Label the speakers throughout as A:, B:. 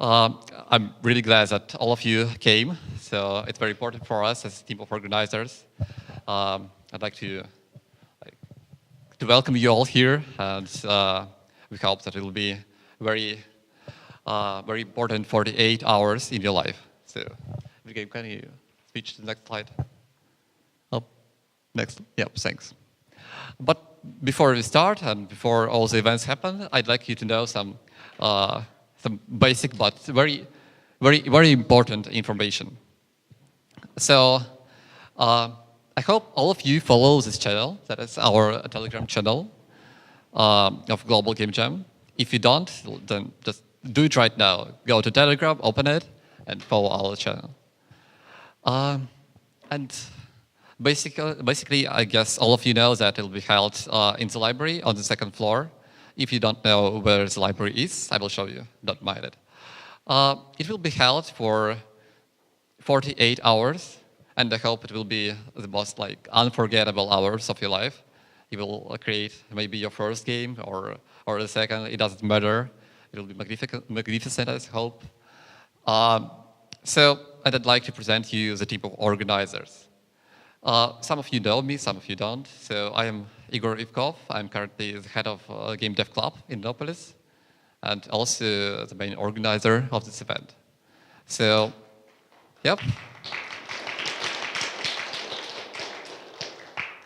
A: I'm really glad that all of you came. So it's very important for us as a team of organizers. I'd like to welcome you all here, and we hope that it will be very important 48 hours in your life. So, can you switch to the next slide? Oh, next. Yep, thanks. But before we start and before all the events happen, I'd like you to know some basic but very important information. So I hope all of you follow this channel. That is our Telegram channel of Global Game Jam. If you don't, then just do it right now. Go to Telegram, open it, and follow our channel. And basically, I guess all of you know that it will be held in the library on the second floor. If you don't know where the library is, I will show you. Don't mind it. It will be held for 48 hours, and I hope it will be the most unforgettable hours of your life. You will create maybe your first game or the second. It doesn't matter. It will be magnificent, I hope. So I'd like to present you the team of organizers. Some of you know me, some of you don't. So I am Igorov. I'm currently the head of Game Dev Club in Innopolis, and also the main organizer of this event. So, yep.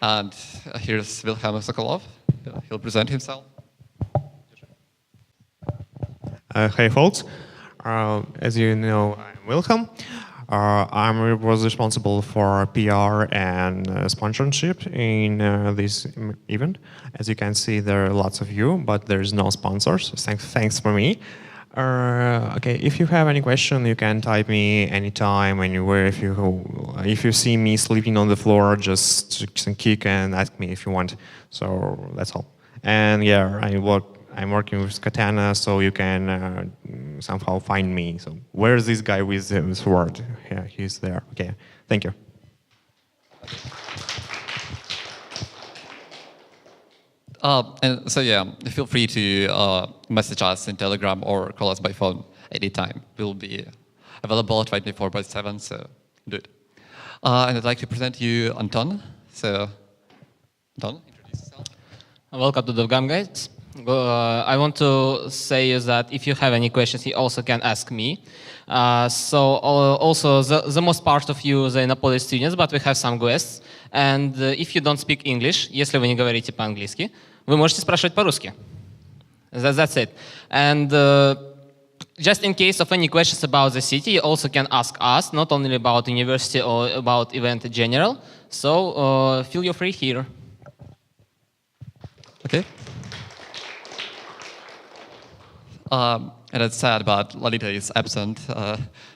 A: And here's Wilhelm Sokolov. He'll present himself.
B: Hey folks, as you know, I'm Wilhelm. I was responsible for PR and sponsorship in this event. As you can see, there are lots of you, but there's no sponsors. Thanks for me. Okay, if you have any question, you can type me anytime, anywhere. If you see me sleeping on the floor, just kick and ask me if you want. So that's all. And yeah, I'm working with Katana, so you can somehow find me. So where's this guy with the sword? Yeah, he's there. Okay, thank you.
A: And so yeah, feel free to message us in Telegram or call us by phone anytime. We'll be available 24/7, so do it. And I'd like to present you Anton. So, Anton, introduce yourself.
C: Welcome to the GAM, guys. I want to say is that if you have any questions, you also can ask me. Also, the most part of you, the Innopolis students, but we have some guests. And if you don't speak English, если вы не говорите по-английски, вы можете спрашивать по-русски. That's it. And just in case of any questions about the city, you also can ask us, not only about university or about event in general. So feel you free here.
A: Okay. And it's sad, but Lalita is absent.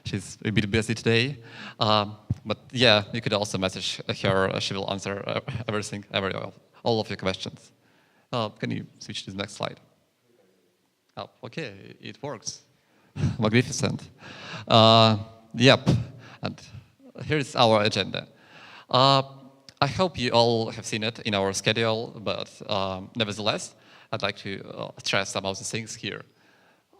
A: She's a bit busy today. But yeah, you could also message her. She will answer everything, all of your questions. Can you switch to the next slide? Oh, okay, it works. Magnificent. Yep, and here's our agenda. I hope you all have seen it in our schedule, but nevertheless, I'd like to stress some of the things here.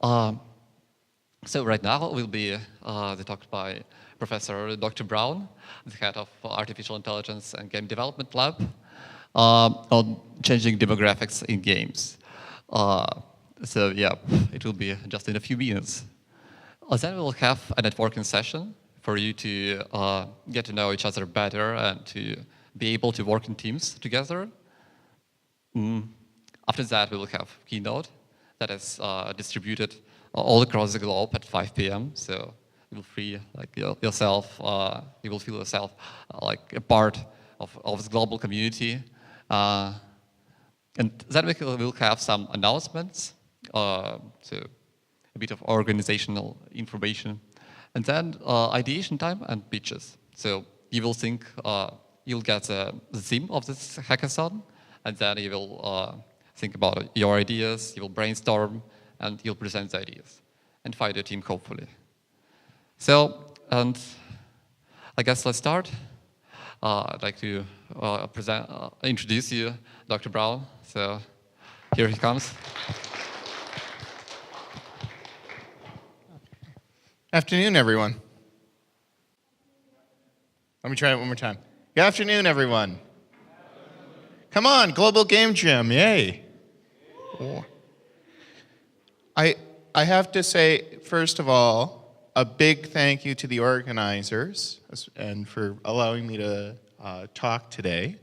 A: So right now will be the talk by Professor Dr. Brown, the head of Artificial Intelligence and Game Development Lab, on changing demographics in games. So yeah, it will be just in a few minutes. Then we'll have a networking session for you to get to know each other better and to be able to work in teams together. After that, we will have keynote that is distributed all across the globe at 5 p.m. So you will feel yourself like a part of the global community. And then we'll have some announcements, so a bit of organizational information, and then ideation time and pitches. So you will think, you'll get the theme of this hackathon, and then you will think about your ideas, you will brainstorm, and you'll present the ideas, and find your team, hopefully. So, and I guess let's start. I'd like to introduce you, Dr. Brown. So here he comes.
D: Afternoon, everyone. Let me try it one more time. Good afternoon, everyone. Come on, Global Game Jam, yay. I have to say, first of all, a big thank you to the organizers and for allowing me to talk today.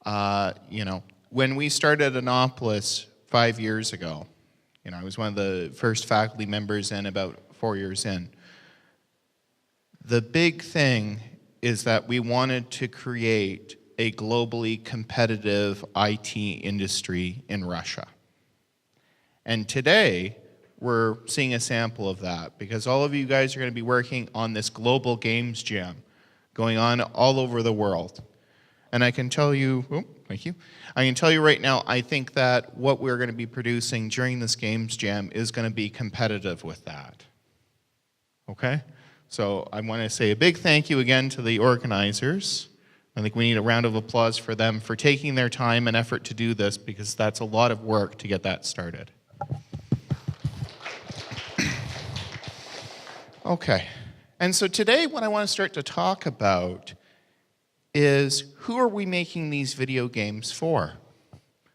D: When we started Innopolis 5 years ago, I was one of the first faculty members in about 4 years in. The big thing is that we wanted to create a globally competitive IT industry in Russia. And today, we're seeing a sample of that because all of you guys are going to be working on this global games jam going on all over the world. And I can tell you, thank you. I can tell you right now, I think that what we're going to be producing during this games jam is going to be competitive with that. Okay? So I want to say a big thank you again to the organizers. I think we need a round of applause for them for taking their time and effort to do this because that's a lot of work to get that started. Okay, and so today what I want to start to talk about is who are we making these video games for?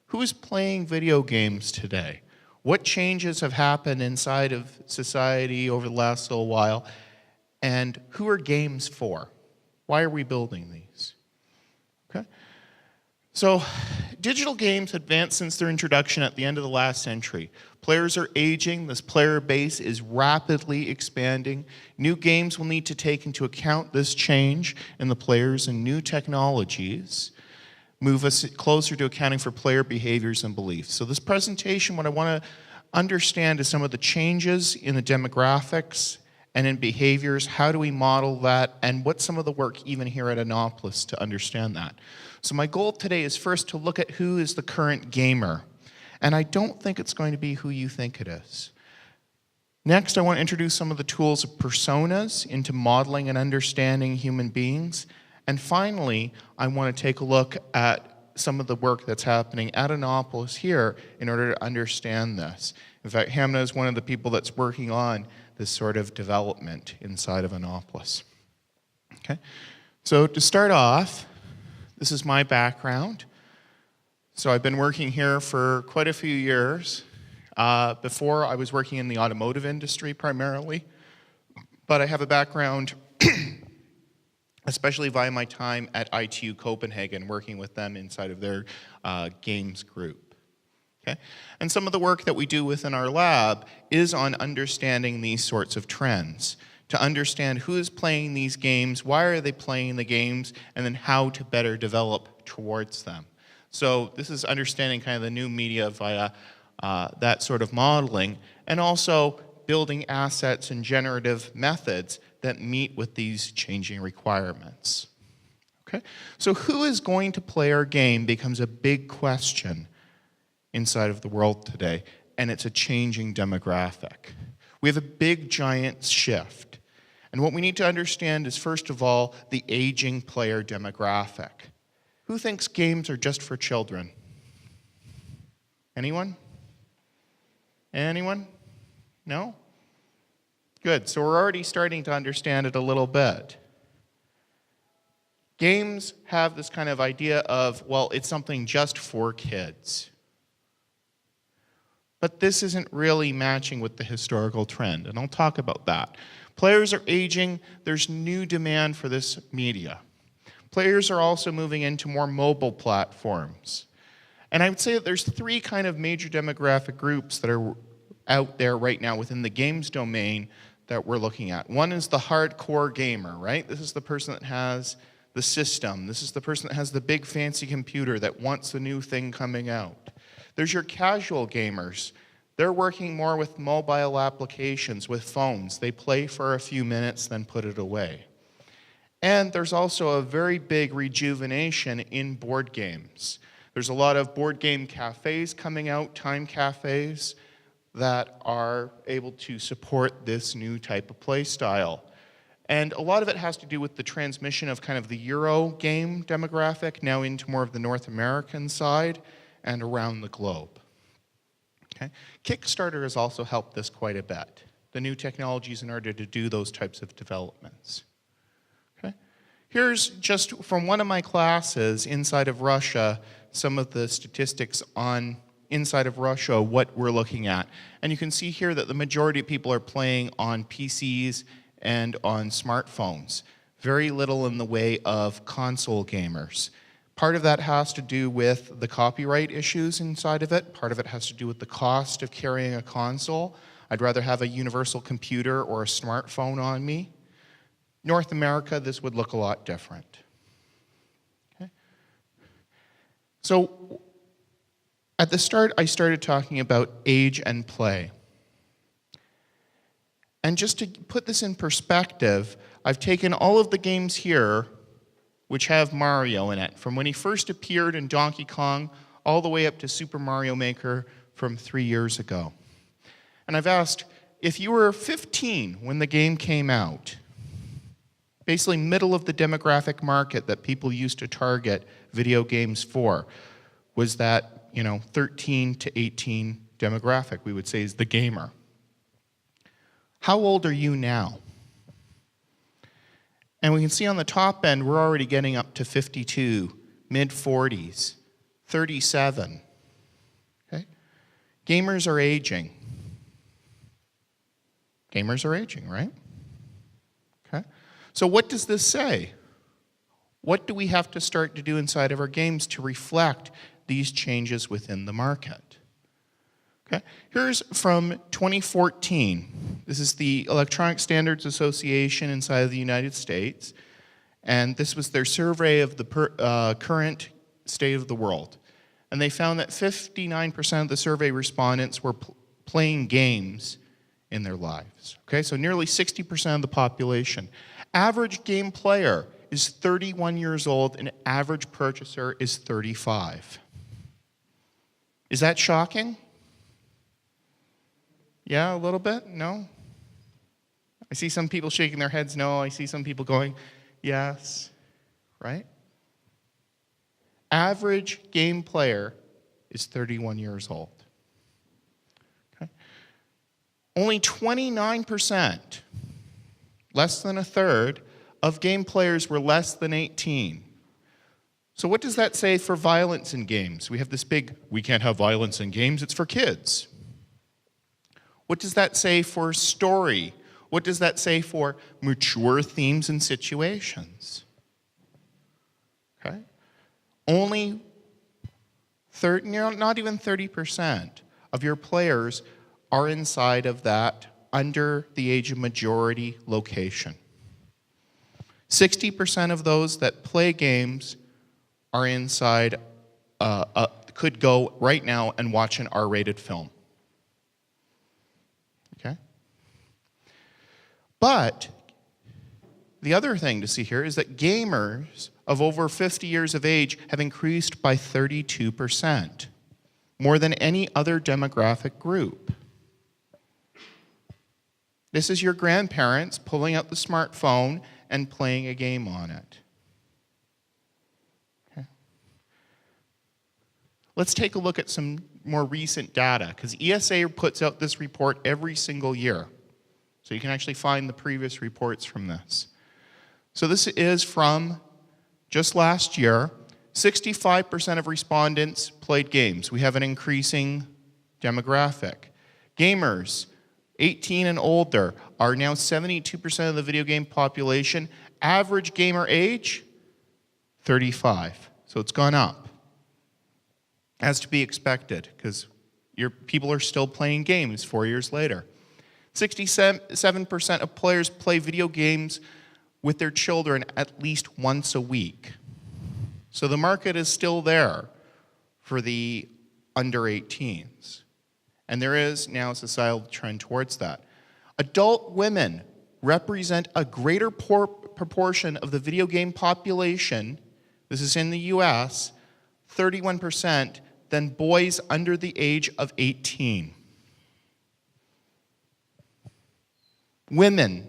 D: Who is playing video games today? What changes have happened inside of society over the last little while? And who are games for? Why are we building these? Okay. So digital games advanced since their introduction at the end of the last century. Players are aging, this player base is rapidly expanding. New games will need to take into account this change in the players, and new technologies move us closer to accounting for player behaviors and beliefs. So this presentation, what I want to understand is some of the changes in the demographics and in behaviors. How do we model that, and what's some of the work even here at Innopolis to understand that? So my goal today is first to look at who is the current gamer. And I don't think it's going to be who you think it is. Next, I want to introduce some of the tools of personas into modeling and understanding human beings. And finally, I want to take a look at some of the work that's happening at Innopolis here in order to understand this. In fact, Hamna is one of the people that's working on this sort of development inside of Innopolis. Okay, so to start off, this is my background. So I've been working here for quite a few years. Before, I was working in the automotive industry primarily, but I have a background, especially via my time at ITU Copenhagen, working with them inside of their games group. Okay? And some of the work that we do within our lab is on understanding these sorts of trends, to understand who is playing these games, why are they playing the games, and then how to better develop towards them. So this is understanding kind of the new media via that sort of modeling, and also building assets and generative methods that meet with these changing requirements. Okay? So who is going to play our game becomes a big question inside of the world today, and it's a changing demographic. We have a big, giant shift. And what we need to understand is, first of all, the aging player demographic. Who thinks games are just for children? Anyone? Anyone? No? Good, so we're already starting to understand it a little bit. Games have this kind of idea of, well, it's something just for kids. But this isn't really matching with the historical trend, and I'll talk about that. Players are aging, there's new demand for this media. Players are also moving into more mobile platforms. And I would say that there's three kind of major demographic groups that are out there right now within the games domain that we're looking at. One is the hardcore gamer, right? This is the person that has the system. This is the person that has the big fancy computer that wants the new thing coming out. There's your casual gamers. They're working more with mobile applications, with phones. They play for a few minutes, then put it away. And there's also a very big rejuvenation in board games. There's a lot of board game cafes coming out, time cafes, that are able to support this new type of play style. And a lot of it has to do with the transmission of kind of the Euro game demographic now into more of the North American side and around the globe. Okay? Kickstarter has also helped this quite a bit. the new technologies in order to do those types of developments. Okay? Here's just from one of my classes inside of Russia, some of the statistics on inside of Russia, what we're looking at. And you can see here that the majority of people are playing on PCs and on smartphones. Very little in the way of console gamers. Part of that has to do with the copyright issues inside of it. Part of it has to do with the cost of carrying a console. I'd rather have a universal computer or a smartphone on me. North America, this would look a lot different. Okay. So at the start, I started talking about age and play. And just to put this in perspective, I've taken all of the games here which have Mario in it, from when he first appeared in Donkey Kong all the way up to Super Mario Maker from 3 years ago. And I've asked, if you were 15 when the game came out, basically middle of the demographic market that people used to target video games for, was that 13 to 18 demographic, we would say, is the gamer. How old are you now? And we can see on the top end, we're already getting up to 52, mid-40s, 37. Okay? Gamers are aging. Gamers are aging, right? Okay? So what does this say? What do we have to start to do inside of our games to reflect these changes within the market? Okay? Here's from 2014. This is the Electronic Standards Association inside of the United States, and this was their survey of the current state of the world. And they found that 59% of the survey respondents were playing games in their lives. Okay, so nearly 60% of the population. Average game player is 31 years old, and average purchaser is 35. Is that shocking? Yeah, a little bit? No? I see some people shaking their heads no. I see some people going, yes. Right? Average game player is 31 years old. Okay? Only 29%, less than a third, of game players were less than 18. So what does that say for violence in games? We have this big, we can't have violence in games, it's for kids. What does that say for story? What does that say for mature themes and situations? Okay? Only not even 30% of your players are inside of that under the age of majority location. 60% of those that play games are inside, could go right now and watch an R-rated film. Okay? But the other thing to see here is that gamers of over 50 years of age have increased by 32%, more than any other demographic group. This is your grandparents pulling out the smartphone and playing a game on it. Okay. Let's take a look at some more recent data, because ESA puts out this report every single year. So you can actually find the previous reports from this. So this is from just last year. 65% of respondents played games. We have an increasing demographic. Gamers, 18 and older, are now 72% of the video game population. Average gamer age, 35. So it's gone up. As to be expected, because your people are still playing games 4 years later. 67% of players play video games with their children at least once a week. So the market is still there for the under 18s. And there is now a societal trend towards that. Adult women represent a greater proportion of the video game population, this is in the US, 31%, than boys under the age of 18. Women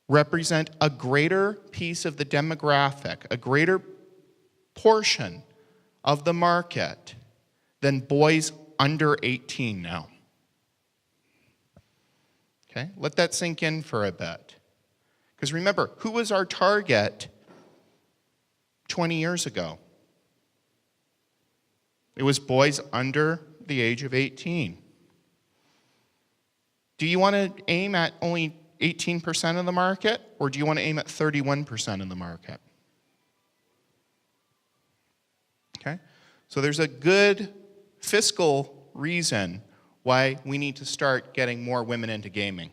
D: represent a greater piece of the demographic, a greater portion of the market than boys under 18 now. Okay, let that sink in for a bit. Because remember, who was our target 20 years ago? It was boys under the age of 18. Do you want to aim at only 18% of the market, or do you want to aim at 31% of the market? Okay, so there's a good fiscal reason why we need to start getting more women into gaming.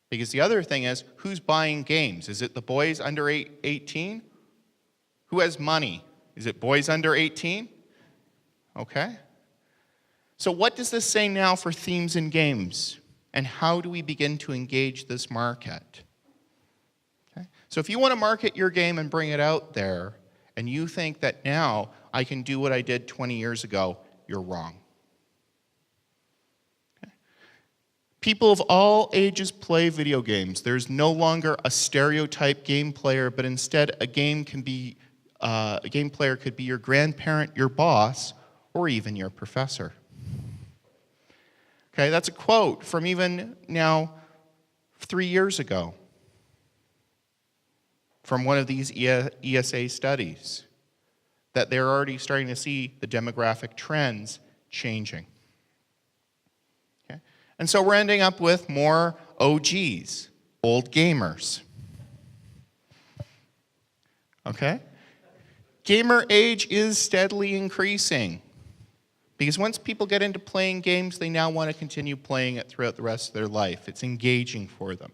D: Because the other thing is, who's buying games? Is it the boys under 18? Who has money? Is it boys under 18? Okay. So what does this say now for themes in games? And how do we begin to engage this market? Okay. So if you want to market your game and bring it out there, and you think that now I can do what I did 20 years ago, you're wrong. Okay. People of all ages play video games. There's no longer a stereotype game player, but instead a game player could be your grandparent, your boss, or even your professor. Okay, that's a quote from even now 3 years ago from one of these ESA studies, that they're already starting to see the demographic trends changing. Okay? And so we're ending up with more OGs, old gamers. Okay? Gamer age is steadily increasing. Because once people get into playing games, they now want to continue playing it throughout the rest of their life. It's engaging for them.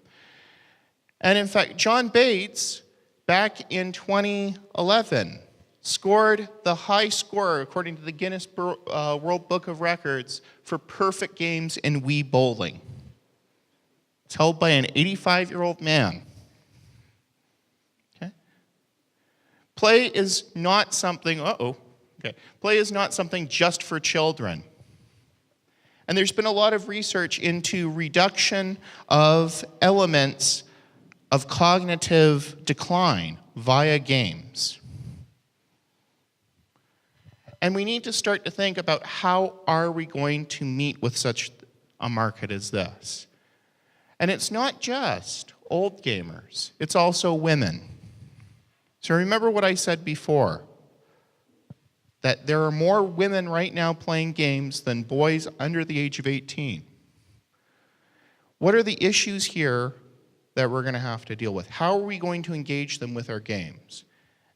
D: And in fact, John Bates, back in 2011, scored the high score, according to the Guinness World Book of Records, for perfect games in Wii bowling. It's held by an 85-year-old man. Okay? Play is not something, play is not something just for children. And there's been a lot of research into reduction of elements of cognitive decline via games. And we need to start to think about how are we going to meet with such a market as this. And it's not just old gamers, it's also women. So remember what I said before, that there are more women right now playing games than boys under the age of 18. What are the issues here that we're going to have to deal with? How are we going to engage them with our games?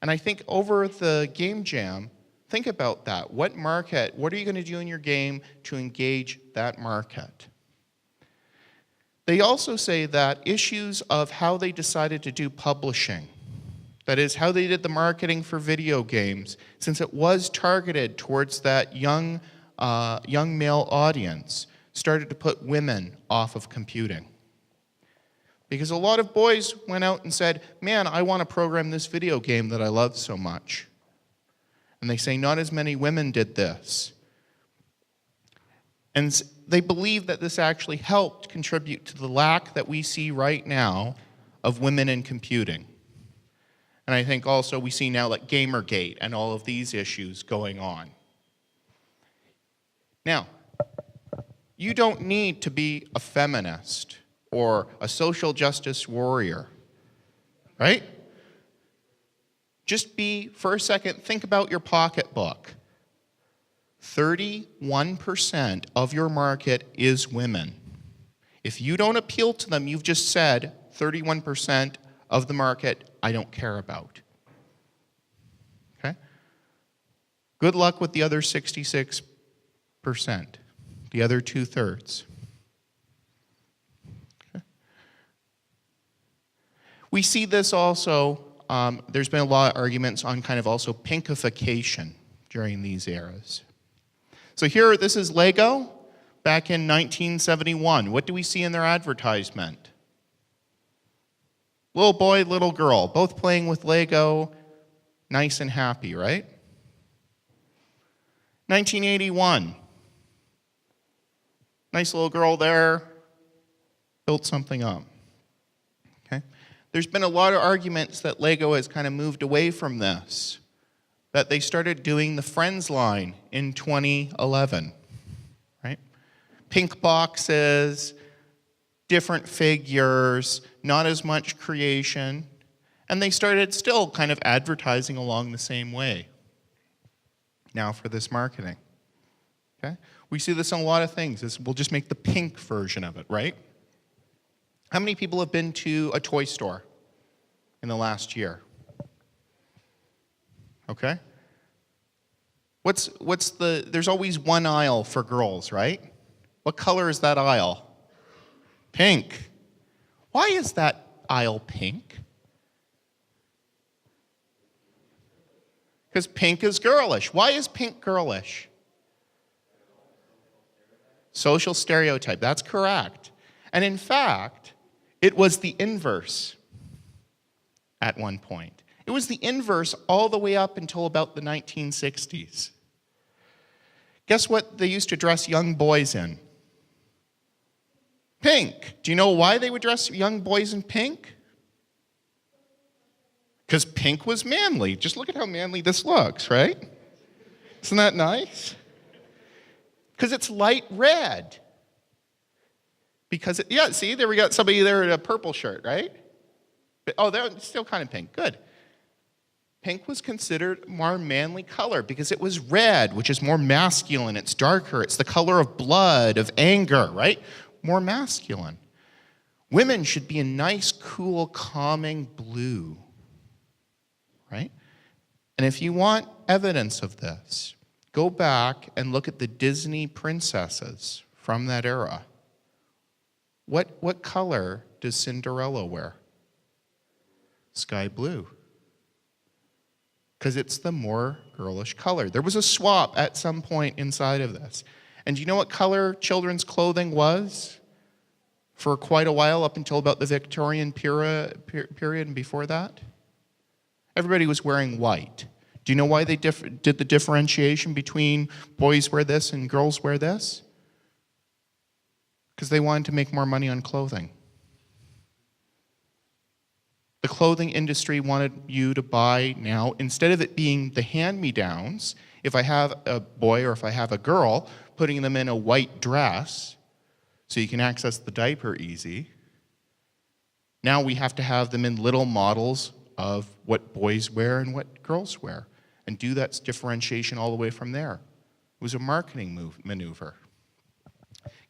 D: And I think over the Game Jam, think about that. What are you going to do in your game to engage that market? They also say that issues of how they decided to do publishing, that is, how they did the marketing for video games, since it was targeted towards that young male audience, started to put women off of computing. Because a lot of boys went out and said, man, I want to program this video game that I love so much. And they say not as many women did this. And they believe that this actually helped contribute to the lack that we see right now of women in computing. And I think also we see now like Gamergate and all of these issues going on. Now, you don't need to be a feminist or a social justice warrior, right? Just for a second, think about your pocketbook. 31% of your market is women. If you don't appeal to them, you've just said 31% of the market I don't care about. Okay? Good luck with the other 66%, the other 2/3. Okay? We see this also, there's been a lot of arguments on kind of also pinkification during these eras. So here, this is Lego back in 1971. What do we see in their advertisement? Little boy, little girl, both playing with Lego, nice and happy, right? 1981. Nice little girl there, built something up. Okay? There's been a lot of arguments that Lego has kind of moved away from this, that they started doing the Friends line in 2011, right? Pink boxes, different figures, not as much creation. And they started still kind of advertising along the same way. Now for this marketing. Okay? We see this in a lot of things. We'll just make the pink version of it, right? How many people have been to a toy store in the last year? Okay? There's always one aisle for girls, right? What color is that aisle? Pink. Why is that aisle pink? Because pink is girlish. Why is pink girlish? Social stereotype, that's correct. And in fact, it was the inverse at one point. It was the inverse all the way up until about the 1960s. Guess what they used to dress young boys in? Pink. Do you know why they would dress young boys in pink? Because pink was manly. Just look at how manly this looks, right? Isn't that nice? Because it's light red. Yeah, see, there we got somebody there in a purple shirt, right? Oh, they're still kind of pink. Good. Pink was considered a more manly color because it was red, which is more masculine. It's darker. It's the color of blood, of anger, right? More masculine. Women should be a nice, cool, calming blue, right? And if you want evidence of this, go back and look at the Disney princesses from that era. What color does Cinderella wear? Sky blue. Because it's the more girlish color. There was a swap at some point inside of this. And do you know what color children's clothing was for quite a while, up until about the Victorian period and before that? Everybody was wearing white. Do you know why they did the differentiation between boys wear this and girls wear this? Because they wanted to make more money on clothing. The clothing industry wanted you to buy now, instead of it being the hand-me-downs, if I have a boy or if I have a girl, putting them in a white dress so you can access the diaper easy, now we have to have them in little models of what boys wear and what girls wear, and do that differentiation all the way from there. It was a marketing maneuver.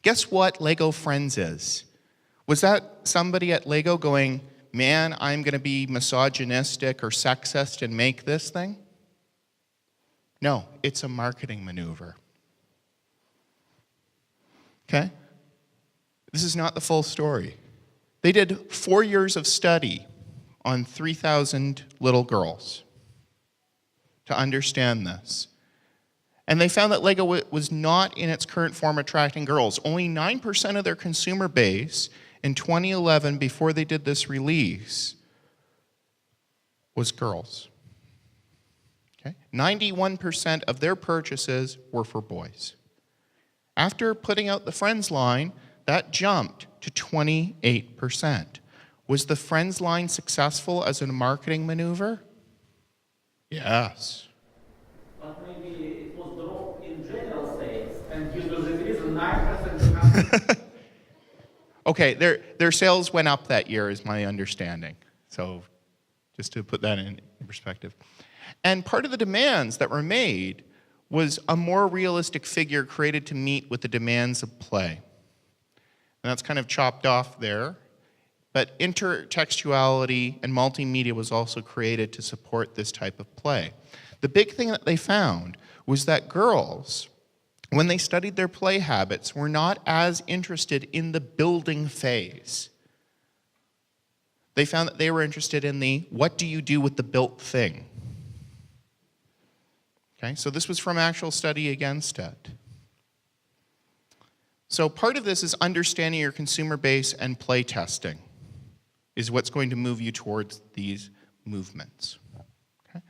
D: Guess what Lego Friends is? Was that somebody at Lego going, man, I'm going to be misogynistic or sexist and make this thing? No, it's a marketing maneuver. Okay? This is not the full story. They did 4 years of study on 3,000 little girls to understand this. And they found that Lego was not in its current form attracting girls. Only 9% of their consumer base in 2011, before they did this release, was girls. Okay? 91% of their purchases were for boys. After putting out the Friends line, that jumped to 28%. Was the Friends line successful as a marketing maneuver? Yes.
E: But maybe it was dropped in general sales, and due to this reason, 9%.
D: Okay, their sales went up that year, is my understanding. So just to put that in perspective. And part of the demands that were made was a more realistic figure created to meet with the demands of play. And that's kind of chopped off there. But intertextuality and multimedia was also created to support this type of play. The big thing that they found was that girls, when they studied their play habits, were not as interested in the building phase. They found that they were interested in the, what do you do with the built thing? Okay, so this was from actual study against it. So part of this is understanding your consumer base, and play testing is what's going to move you towards these movements. Okay?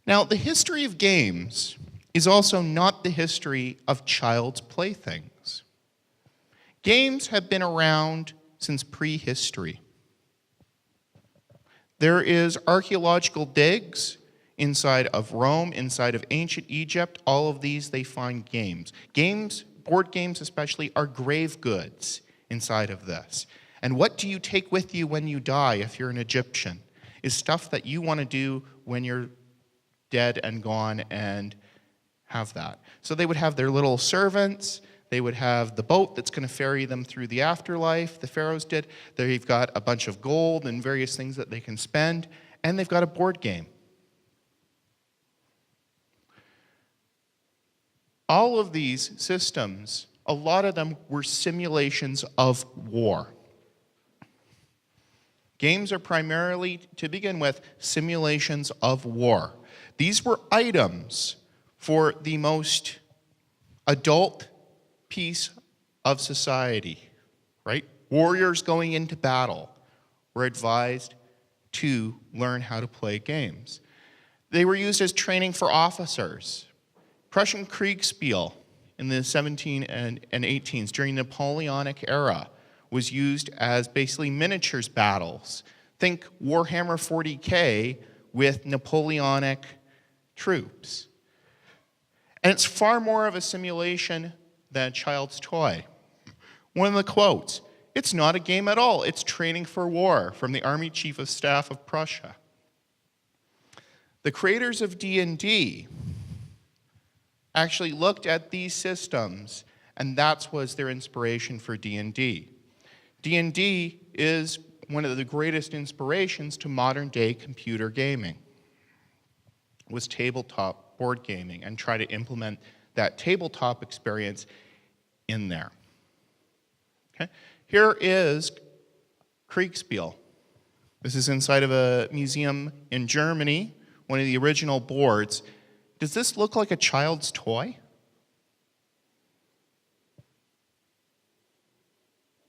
D: Now, the history of games is also not the history of child's playthings. Games have been around since prehistory. There is archaeological digs inside of Rome, inside of ancient Egypt, all of these, they find games. Games, board games especially, are grave goods inside of this. And what do you take with you when you die if you're an Egyptian? Is stuff that you want to do when you're dead and gone and have that. So they would have their little servants, they would have the boat that's going to ferry them through the afterlife, the pharaohs did. They've got a bunch of gold and various things that they can spend, and they've got a board game. All of these systems, a lot of them were simulations of war. Games are primarily, to begin with, simulations of war. These were items for the most adult piece of society, right? Warriors going into battle were advised to learn how to play games. They were used as training for officers. Prussian Kriegspiel in the 17 and 18s during the Napoleonic era was used as basically miniatures battles. Think Warhammer 40K with Napoleonic troops. And it's far more of a simulation than a child's toy. One of the quotes, "It's not a game at all, it's training for war," from the Army Chief of Staff of Prussia. The creators of D&D actually looked at these systems, and that was their inspiration for D&D. D&D is one of the greatest inspirations to modern day computer gaming. It was tabletop board gaming, and try to implement that tabletop experience in there. Okay? Here is Kriegspiel. This is inside of a museum in Germany, one of the original boards. Does this look like a child's toy?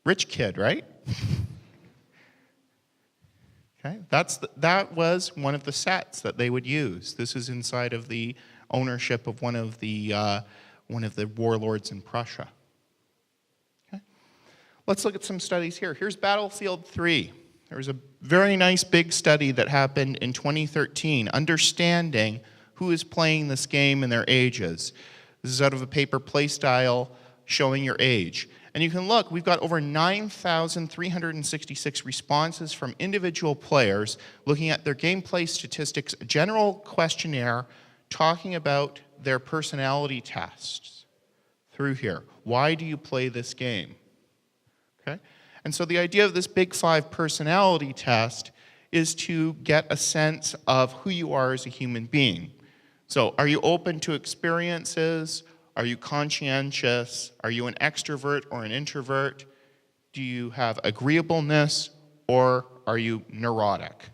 D: Rich kid, right? Okay, that was one of the sets that they would use. This is inside of the ownership of one of the warlords in Prussia. Okay. Let's look at some studies here. Here's Battlefield 3. There was a very nice big study that happened in 2013, understanding who is playing this game and their ages. This is out of a paper, Playstyle, showing your age. And you can look, we've got over 9,366 responses from individual players looking at their gameplay statistics, a general questionnaire talking about their personality tests through here. Why do you play this game? Okay? And so the idea of this Big Five personality test is to get a sense of who you are as a human being. So are you open to experiences? Are you conscientious? Are you an extrovert or an introvert? Do you have agreeableness, or are you neurotic?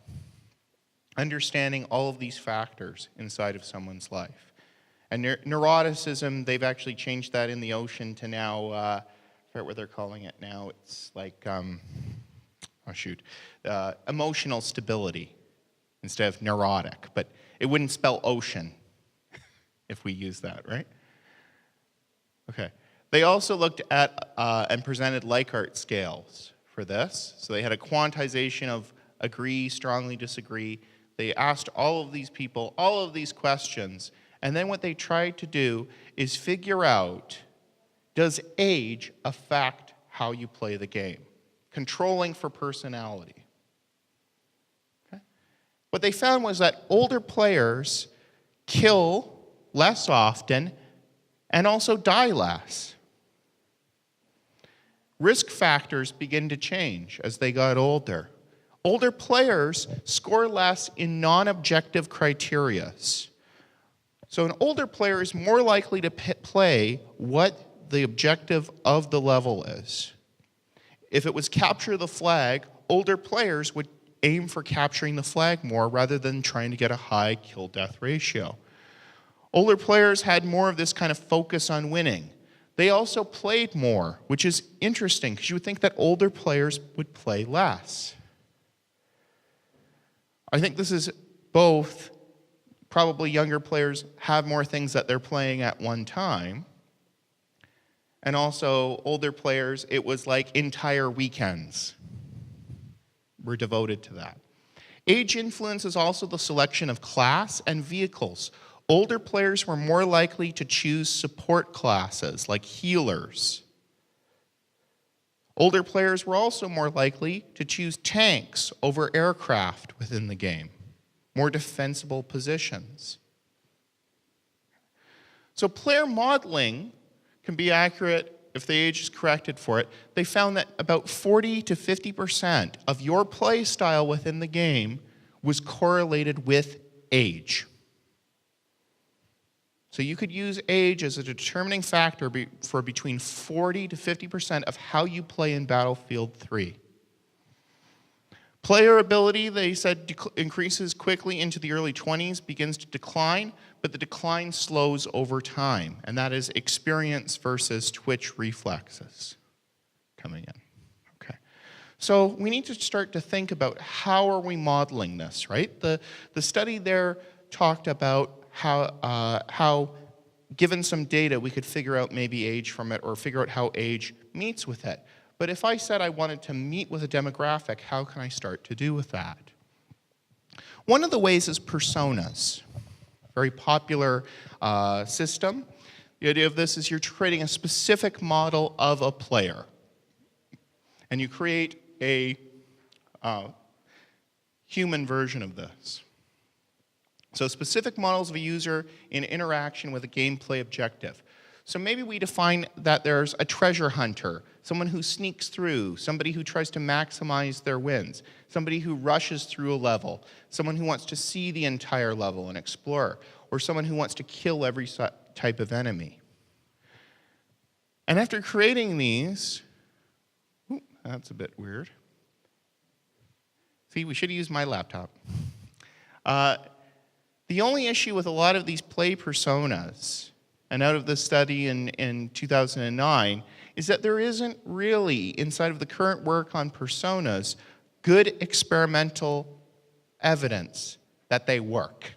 D: Understanding all of these factors inside of someone's life. And neuroticism, they've actually changed that in the ocean to now, I forget what they're calling it now. It's like, emotional stability instead of neurotic. But it wouldn't spell ocean if we use that, right? Okay. They also looked at and presented Likert scales for this. So they had a quantization of agree, strongly disagree. They asked all of these people all of these questions, and then what they tried to do is figure out, does age affect how you play the game? Controlling for personality. Okay. What they found was that older players kill less often and also die less. Risk factors begin to change as they got older. Older players score less in non-objective criteria. So an older player is more likely to play what the objective of the level is. If it was capture the flag, older players would aim for capturing the flag more rather than trying to get a high kill-death ratio. Older players had more of this kind of focus on winning. They also played more, which is interesting because you would think that older players would play less. I think this is both, probably younger players have more things that they're playing at one time, and also older players, it was like entire weekends were devoted to that. Age influences also the selection of class and vehicles. Older players were more likely to choose support classes like healers. Older players were also more likely to choose tanks over aircraft within the game, more defensible positions. So player modeling can be accurate if the age is corrected for it. They found that about 40 to 50% of your play style within the game was correlated with age. So you could use age as a determining factor for between 40 to 50% of how you play in Battlefield 3. Player ability, they said, increases quickly into the early 20s, begins to decline, but the decline slows over time, and that is experience versus twitch reflexes coming in. Okay. So we need to start to think about how are we modeling this, right? The study there talked about how given some data, we could figure out maybe age from it or figure out how age meets with it. But if I said I wanted to meet with a demographic, how can I start to do with that? One of the ways is personas. Very popular system. The idea of this is you're creating a specific model of a player. And you create a human version of this. So specific models of a user in interaction with a gameplay objective. So maybe we define that there's a treasure hunter, someone who sneaks through, somebody who tries to maximize their wins, somebody who rushes through a level, someone who wants to see the entire level and explore, or someone who wants to kill every type of enemy. And after creating these, that's a bit weird. See, we should have used my laptop. The only issue with a lot of these play personas, and out of this study in 2009, is that there isn't really, inside of the current work on personas, good experimental evidence that they work.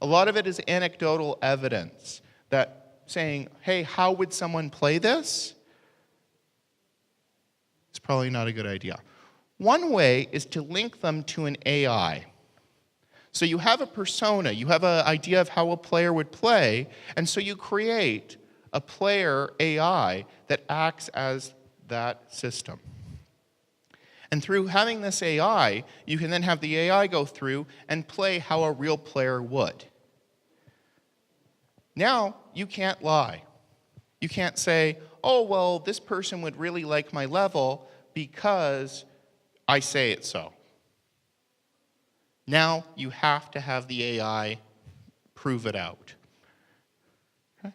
D: A lot of it is anecdotal evidence that saying, hey, how would someone play this? It's probably not a good idea. One way is to link them to an AI. So you have a persona, you have an idea of how a player would play, and so you create a player AI that acts as that system. And through having this AI, you can then have the AI go through and play how a real player would. Now, you can't lie. You can't say, oh, well, this person would really like my level because I say it so. Now you have to have the AI prove it out. Okay?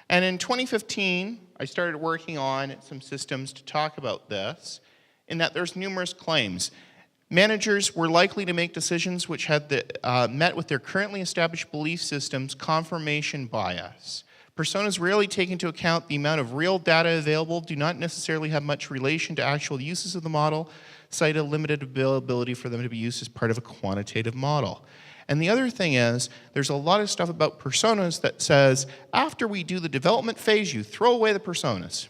D: And in 2015, I started working on some systems to talk about this, in that there's numerous claims. Managers were likely to make decisions which had met with their currently established belief systems' confirmation bias. Personas rarely take into account the amount of real data available, do not necessarily have much relation to actual uses of the model, cite a limited availability for them to be used as part of a quantitative model. And the other thing is, there's a lot of stuff about personas that says, after we do the development phase, you throw away the personas.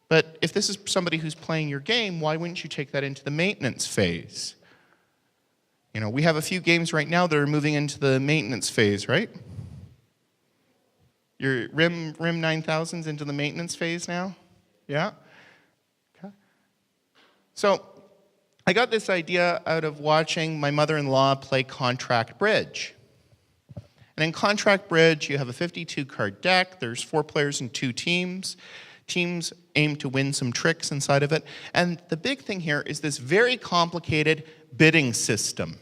D: But if this is somebody who's playing your game, why wouldn't you take that into the maintenance phase? You know, we have a few games right now that are moving into the maintenance phase, right? Your RIM 9000's into the maintenance phase now? Yeah? Okay. So I got this idea out of watching my mother-in-law play Contract Bridge. And in Contract Bridge, you have a 52-card deck. There's 4 players and 2 teams. Teams aim to win some tricks inside of it. And the big thing here is this very complicated bidding system.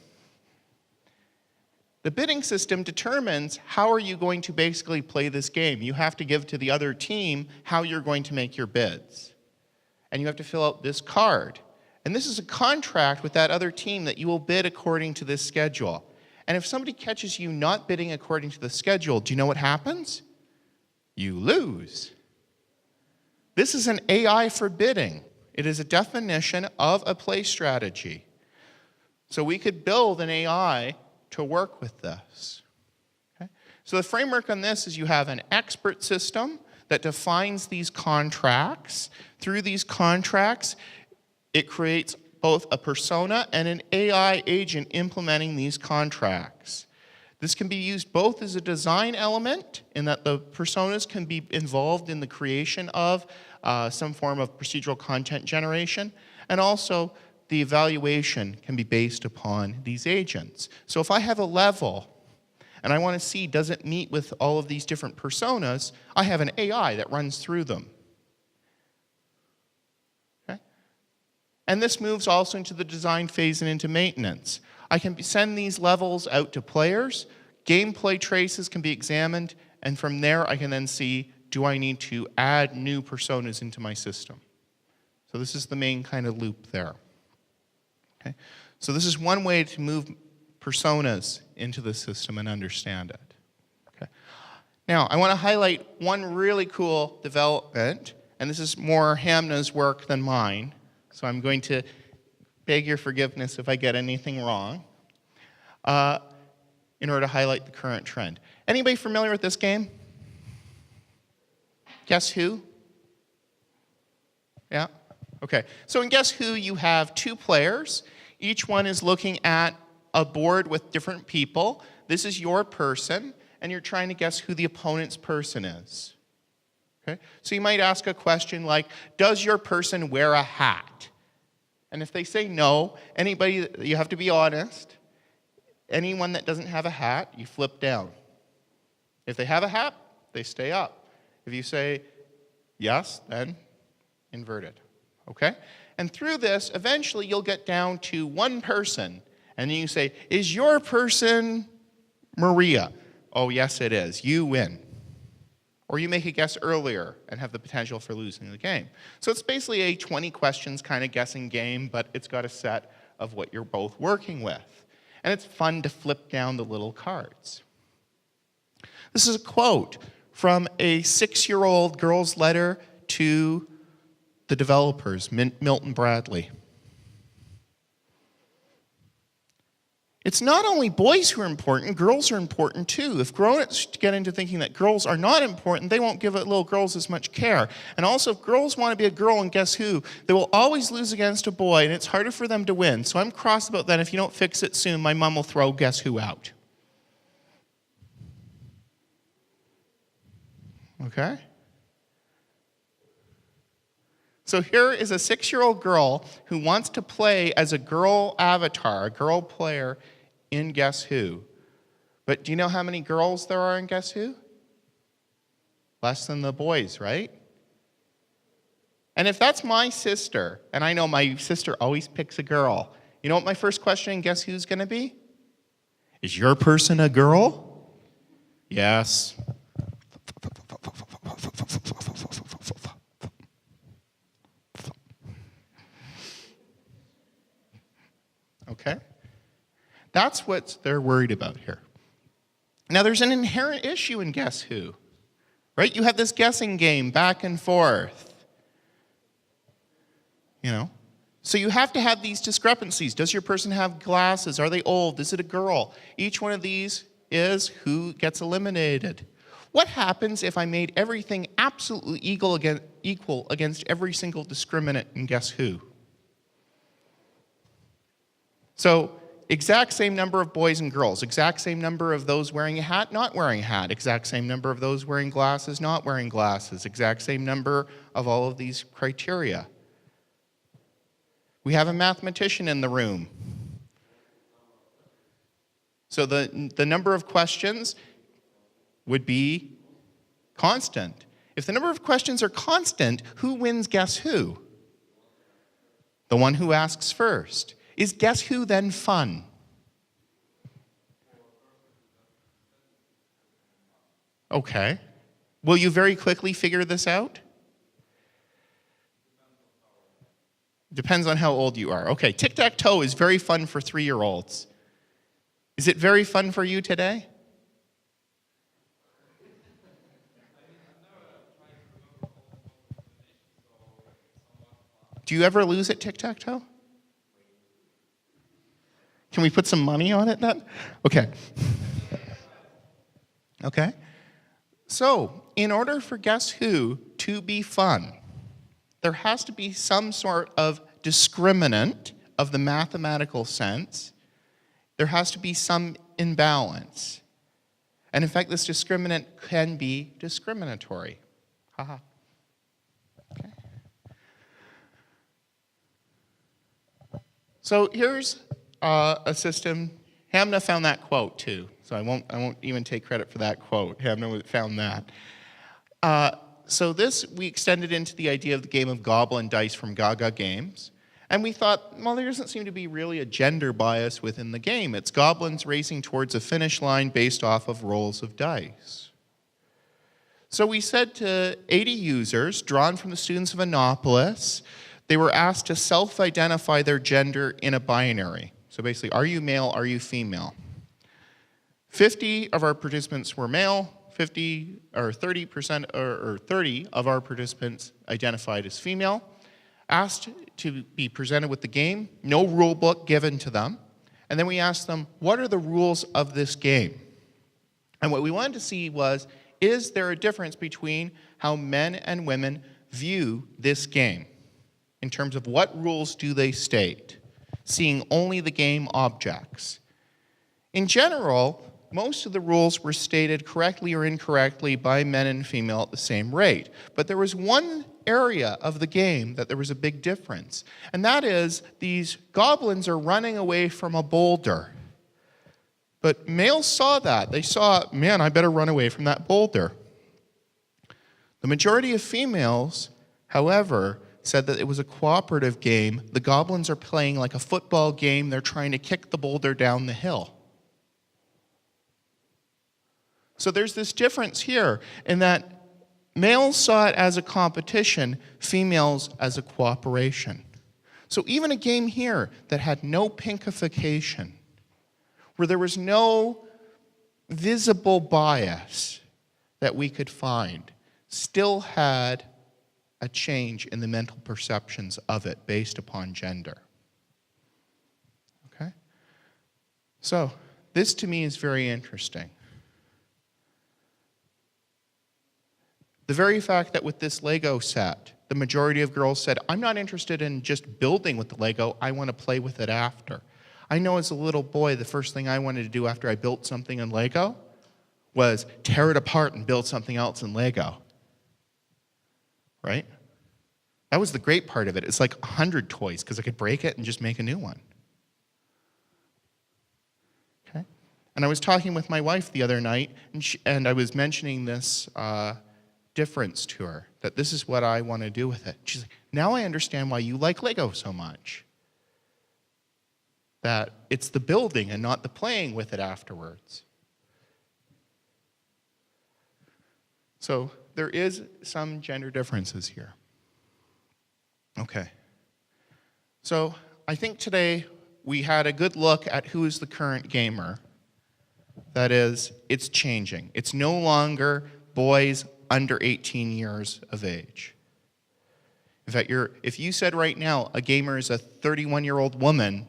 D: The bidding system determines how are you going to basically play this game. You have to give to the other team how you're going to make your bids. And you have to fill out this card. And this is a contract with that other team that you will bid according to this schedule. And if somebody catches you not bidding according to the schedule, do you know what happens? You lose. This is an AI for bidding. It is a definition of a play strategy. So we could build an AI to work with this. Okay? So the framework on this is you have an expert system that defines these contracts. Through these contracts, it creates both a persona and an AI agent implementing these contracts. This can be used both as a design element in that the personas can be involved in the creation of some form of procedural content generation, and also the evaluation can be based upon these agents. So if I have a level and I want to see does it meet with all of these different personas, I have an AI that runs through them. Okay? And this moves also into the design phase and into maintenance. I can send these levels out to players, gameplay traces can be examined, and from there I can then see, do I need to add new personas into my system? So this is the main kind of loop there. Okay? So this is one way to move personas into the system and understand it. Okay? Now, I want to highlight one really cool development, and this is more Hamna's work than mine, so I'm going to beg your forgiveness if I get anything wrong, in order to highlight the current trend. Anybody familiar with this game? Guess Who? Yeah? Okay. So in Guess Who, you have two players. Each one is looking at a board with different people. This is your person, and you're trying to guess who the opponent's person is. Okay? So you might ask a question like, does your person wear a hat? And if they say no, anybody, you have to be honest. Anyone that doesn't have a hat, you flip down. If they have a hat, they stay up. If you say yes, then invert it. Okay? And through this, eventually you'll get down to one person, and then you say, is your person Maria? Oh, yes, it is. You win. Or you make a guess earlier and have the potential for losing the game. So it's basically a 20 questions kind of guessing game, but it's got a set of what you're both working with. And it's fun to flip down the little cards. This is a quote from a 6-year-old girl's letter to the developers, Milton Bradley. It's not only boys who are important, girls are important too. If grown-ups get into thinking that girls are not important, they won't give little girls as much care. And also, if girls want to be a girl in Guess Who, they will always lose against a boy, and it's harder for them to win. So I'm cross about that. If you don't fix it soon, my mom will throw Guess Who out. Okay? So here is a 6-year-old girl who wants to play as a girl avatar, a girl player in Guess Who. But do you know how many girls there are in Guess Who? Less than the boys, right? And if that's my sister, and I know my sister always picks a girl, you know what my first question in Guess Who's going to be? Is your person a girl? Yes. Okay? That's what they're worried about here. Now, there's an inherent issue in Guess Who, right? You have this guessing game back and forth, you know? So you have to have these discrepancies. Does your person have glasses? Are they old? Is it a girl? Each one of these is who gets eliminated. What happens if I made everything absolutely equal against every single discriminant in Guess Who? So, exact same number of boys and girls, exact same number of those wearing a hat, not wearing a hat, exact same number of those wearing glasses, not wearing glasses, exact same number of all of these criteria. We have a mathematician in the room. So the number of questions would be constant. If the number of questions are constant, who wins Guess Who? The one who asks first. Is Guess Who then fun? Okay. Will you very quickly figure this out? Depends on how old you are. Okay, tic-tac-toe is very fun for 3-year-olds. Is it very fun for you today? Do you ever lose at tic-tac-toe? Can we put some money on it then? Okay. Okay. So, in order for Guess Who to be fun, there has to be some sort of discriminant of the mathematical sense, there has to be some imbalance. And in fact, this discriminant can be discriminatory. Haha. Okay. So here's a system. Hamna found that quote too, so I won't even take credit for that quote. Hamna found that. So this we extended into the idea of the game of Goblin Dice from Gaga Games. And we thought, well, there doesn't seem to be really a gender bias within the game. It's goblins racing towards a finish line based off of rolls of dice. So we said to 80 users, drawn from the students of Innopolis, they were asked to self-identify their gender in a binary. So basically, are you male, are you female? 50 of our participants were male, 30 of our participants identified as female, asked to be presented with the game, no rule book given to them, and then we asked them, what are the rules of this game? And what we wanted to see was, is there a difference between how men and women view this game in terms of what rules do they state, seeing only the game objects? In general, most of the rules were stated correctly or incorrectly by men and female at the same rate. But there was one area of the game that there was a big difference. And that is, these goblins are running away from a boulder. But males saw that. They saw, man, I better run away from that boulder. The majority of females, however, said that it was a cooperative game. The goblins are playing like a football game. They're trying to kick the boulder down the hill. So there's this difference here in that males saw it as a competition, females as a cooperation. So even a game here that had no pinkification, where there was no visible bias that we could find, still had a change in the mental perceptions of it based upon gender. Okay? So this to me is very interesting. The very fact that with this Lego set, the majority of girls said, I'm not interested in just building with the Lego, I want to play with it after. I know as a little boy, the first thing I wanted to do after I built something in Lego was tear it apart and build something else in Lego. Right? That was the great part of it. It's like 100 toys because I could break it and just make a new one. Okay? And I was talking with my wife the other night, and I was mentioning this difference to her, that this is what I want to do with it. She's like, now I understand why you like Lego so much. That it's the building and not the playing with it afterwards. So there is some gender differences here. Okay. So I think today we had a good look at who is the current gamer. That is, it's changing. It's no longer boys under 18 years of age. In fact, if you said right now a gamer is a 31-year-old woman,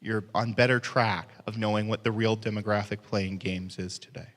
D: you're on better track of knowing what the real demographic playing games is today.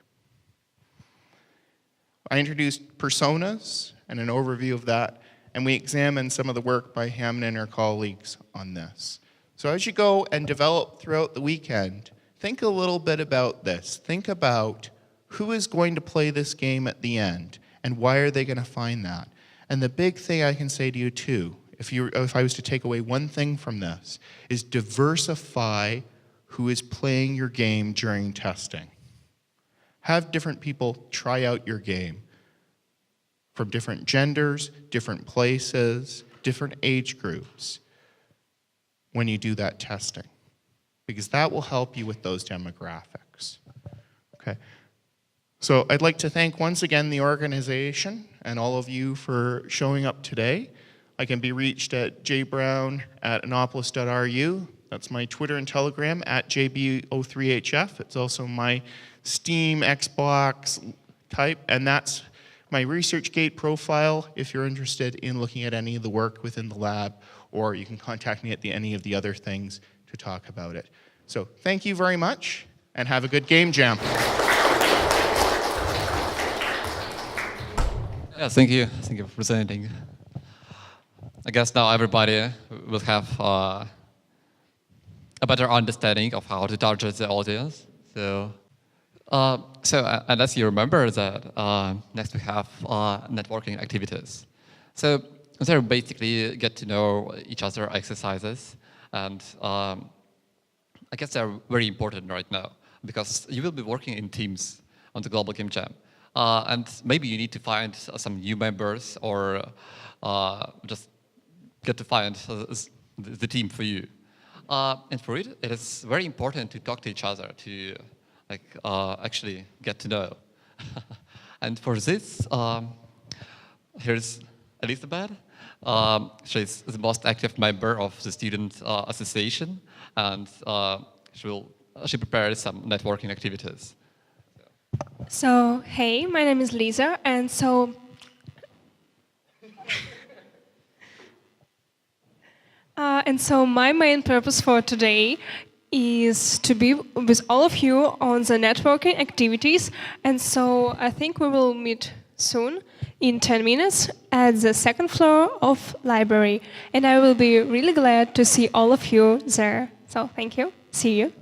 D: I introduced personas and an overview of that, and we examined some of the work by Hamna and her colleagues on this. So as you go and develop throughout the weekend, think a little bit about this. Think about who is going to play this game at the end, and why are they going to find that? And the big thing I can say to you too, if I was to take away one thing from this, is diversify who is playing your game during testing. Have different people try out your game from different genders, different places, different age groups when you do that testing, because that will help you with those demographics. Okay. So I'd like to thank once again the organization and all of you for showing up today. I can be reached at jbrown@innopolis.ru. That's my Twitter and Telegram at jb03hf. It's also my Steam, Xbox type, and that's my ResearchGate profile if you're interested in looking at any of the work within the lab, or you can contact me at any of the other things to talk about it. So thank you very much, and have a good game jam.
A: Yeah, thank you. Thank you for presenting. I guess now everybody will have a better understanding of how to target the audience. So, and as you remember that next we have networking activities. So they basically get to know each other exercises, and I guess they're very important right now because you will be working in teams on the Global Game Jam. And maybe you need to find some new members or just get to find the team for you. And for it, it is very important to talk to each other, to actually get to know. And for this, here's Elizabeth. She's the most active member of the student association, and she prepares some networking activities.
F: So, hey, my name is Lisa, and so my main purpose for today is to be with all of you on the networking activities, and so I think we will meet soon in 10 minutes at the second floor of library, and I will be really glad to see all of you there. So, thank you. See you.